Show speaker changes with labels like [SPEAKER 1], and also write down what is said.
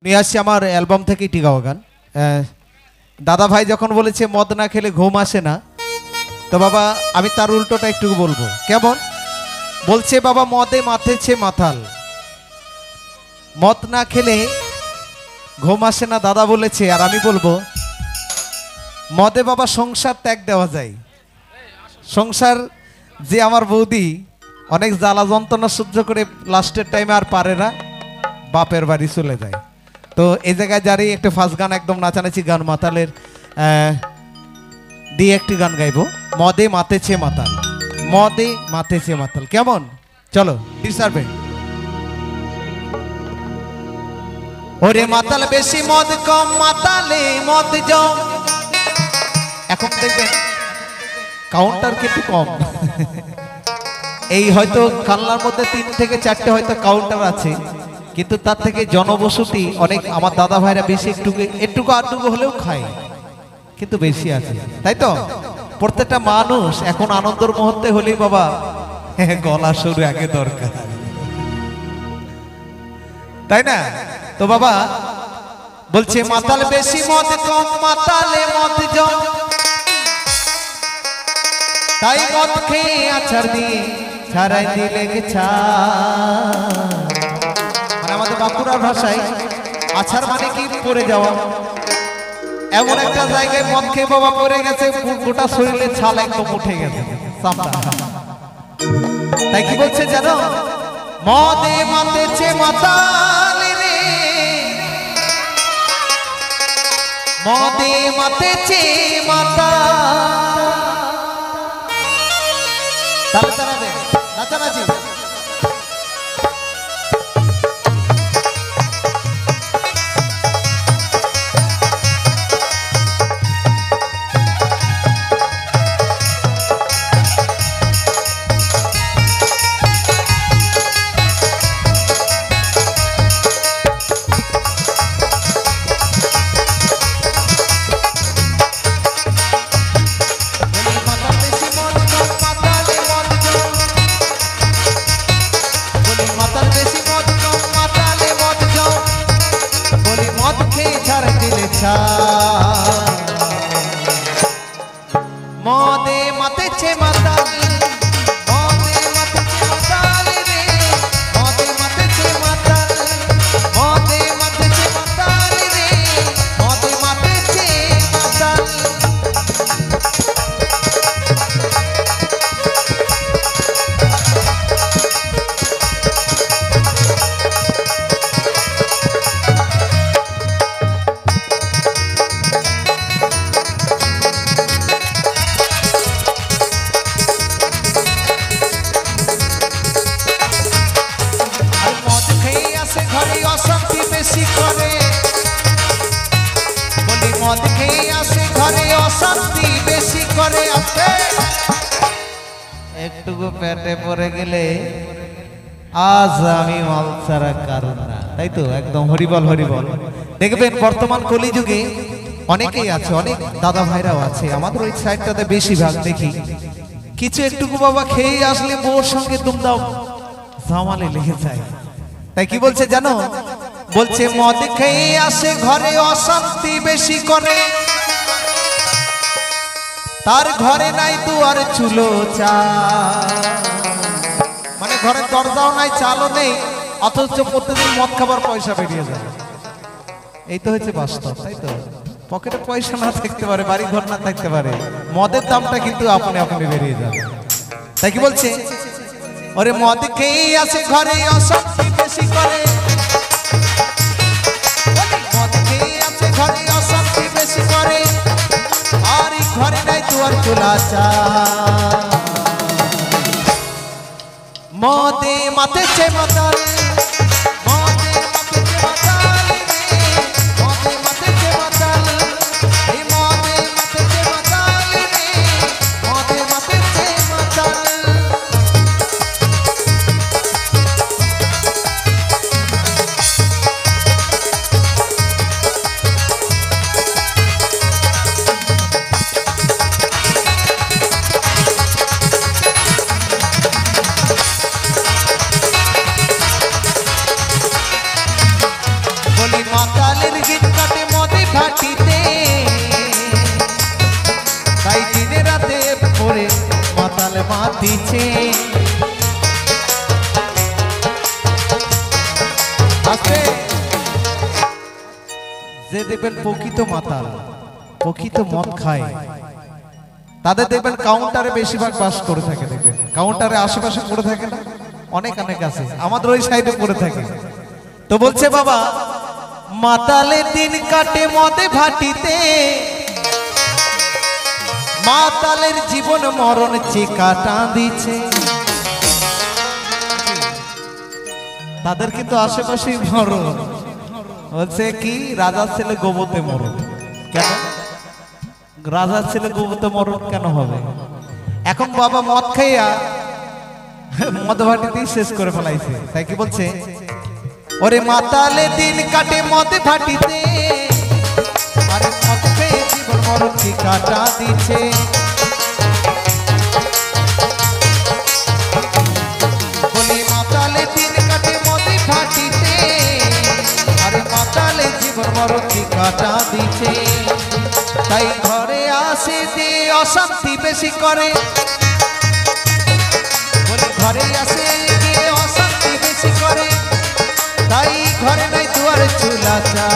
[SPEAKER 1] নিয়ে আসছি আমার অ্যালবাম থেকে টিকাও গান। দাদা ভাই যখন বলেছে মদ না খেলে ঘুম আসে না, তো বাবা আমি তার উল্টোটা একটু বলবো। কেমন বলছে বাবা, মদে মাথেছে মাতাল, মদ না খেলে ঘুম আসে না দাদা বলেছে। আর আমি বলবো মদে বাবা সংসার ত্যাগ দেওয়া যায়। সংসার যে আমার বৌদি অনেক জ্বালা যন্ত্রণা সহ্য করে লাস্টের টাইমে আর পারে না, বাপের বাড়ি চলে যায়। তো এই জায়গায় যারই একটু ফার্স্ট গান একদম নাচানাচি গান মাতালের দিয়ে একটি গান গাইবো, মদে মাতেছে মাতাল, মদে মাতেছে মাতাল। কেমন চলো ডিসার্ভে। ওরে মাতাল বেশি মদ কম, মাতালে মদ জম। এখন দেখবেন কাউন্টার কিন্তু কম। এই হয়তো কানলার মধ্যে 3 থেকে 4টে হয়তো কাউন্টার আছে, কিন্তু তার থেকে জনবসতি অনেক। আমার দাদা ভাইরা বেশি একটুকু আটটুকু হলেও খায়, কিন্তু বেশি আছে। তাই তো প্রত্যেকটা মানুষ এখন আনন্দের মুহূর্তে হলেই বাবা গলা সরু আগে দরকার, তাই না? তো বাবা বলছে মাতাল বেশি মদ কম, মাতালে মদ জম। তাই মদ খেয়ে আছার দিয়ে ছাড়াই দিলে গেছা। মানে আমাদের বাঁকুড়ার ভাষায় আছার মানে কি পড়ে যাওয়া। এমন একটা জায়গায় মদ খেয়ে বাবা পড়ে গেছে, গোটা শরীরে ছাল একদম উঠে গেছে চামড়া। তাই কি বলছে জানো, মদে মাতেছে মাতাল রে, মদে মাতেছে মাতাল। তাহলে জানাবে নাচানাচি। মদে মাতেছে মাতাল, মদে মাতেছে মাতাল রে, মদে মাতেছে মাতাল, মদে মাতেছে মাতাল রে, মদে মাতেছে মাতাল। অশান্তি বেশি করে, বলি মদ খেয়ে আসে ঘরে অশান্তি বেশি করে। আসে একটুকু পেটে পড়ে গেলে আজ আমি মাল ছাড়া কারণ না। তাই তো একদম হরিবল হরিবল। দেখবেন বর্তমান কলিযুগে অনেকেই আছে, অনেক দাদা ভাইরাও আছে, আমাদের ওই সাইডটাতে বেশিরভাগ দেখি কিছু একটুকু বাবা খেয়ে আসলে বউর সঙ্গে দুমদাম জামালে লেগে যায়। তাই কি বলছে জানো, বলছে মদ খেয়ে আসে ঘরে অশান্তি বেশি করে, তার ঘরে নাই দুয়ার চুলো চা। মানে ঘরে দরজাও নাই, চালও নেই, অথচ প্রত্যেকদিন মদ খাবার পয়সা বেরিয়ে যায়। এই তো হচ্ছে বাস্তব। তাই তো পকেটে পয়সা না থাকতে পারে, বাড়ি ঘর না থাকতে পারে, মদের দামটা কিন্তু আপনি আপনি বেরিয়ে যাবে। তাই কি বলছে, ওরে মদ খেয়ে আসে ঘরে অশান্তি বেশি করে, মদ খেয়ে আসে ঘরে অশান্তি বেশি করে, আর ঘরে নাই দুয়ার চুলা চা। মদে মাতেছে মাতাল, মদে মাতেছে মাতাল রে, মদে মাতেছে মাতাল, এই মদে মাতেছে মাতাল রে, মদে মাতেছে মাতাল। ভাটিতে, তাই দিনে রাতে পরে মাতাল মাতিছে। যে দেখবেন প্রকৃত মাতাল, প্রকৃত মদ খায়, তাদের দেখবেন কাউন্টারে বেশিরভাগ বাস করে থাকে। দেখবেন কাউন্টারে আশেপাশে পড়ে থাকে না, অনেক অনেক আছে, আমাদের ওই সাইডে পড়ে থাকে। তো বলছে বাবা মাতালের দিন কাটে মদে ভাটিতে, মাতালের জীবন মরণ চিকাটা দিচ্ছে। তাদের কিন্তু আশেপাশেই মরণ। বলছে কি রাজার ছেলে গোবতে মরণ। কেন রাজার ছেলে গোবতে মরণ কেন হবে? এখন বাবা মদ খাইয়া মদ ভাটিতেই শেষ করে ফেলাইছে। তাই কি বলছে, ওরে মাতালে দিন কাটে মদ ভাটিতে, আরে মদ খেয়ে জীবন মরণ কি কাটা দিচ্ছে। বলি মাতালে দিন কাটে মদ ভাটিতে, আরে মাতালে জীবন মরণ কি কাটা দিচ্ছে। তাই ঘরে আসে যে অশান্তি বেশি করে, বলি ঘরে আসে যে অশান্তি বেশি করে, তাই ঘরে নাই দুয়ারে চুলা চা।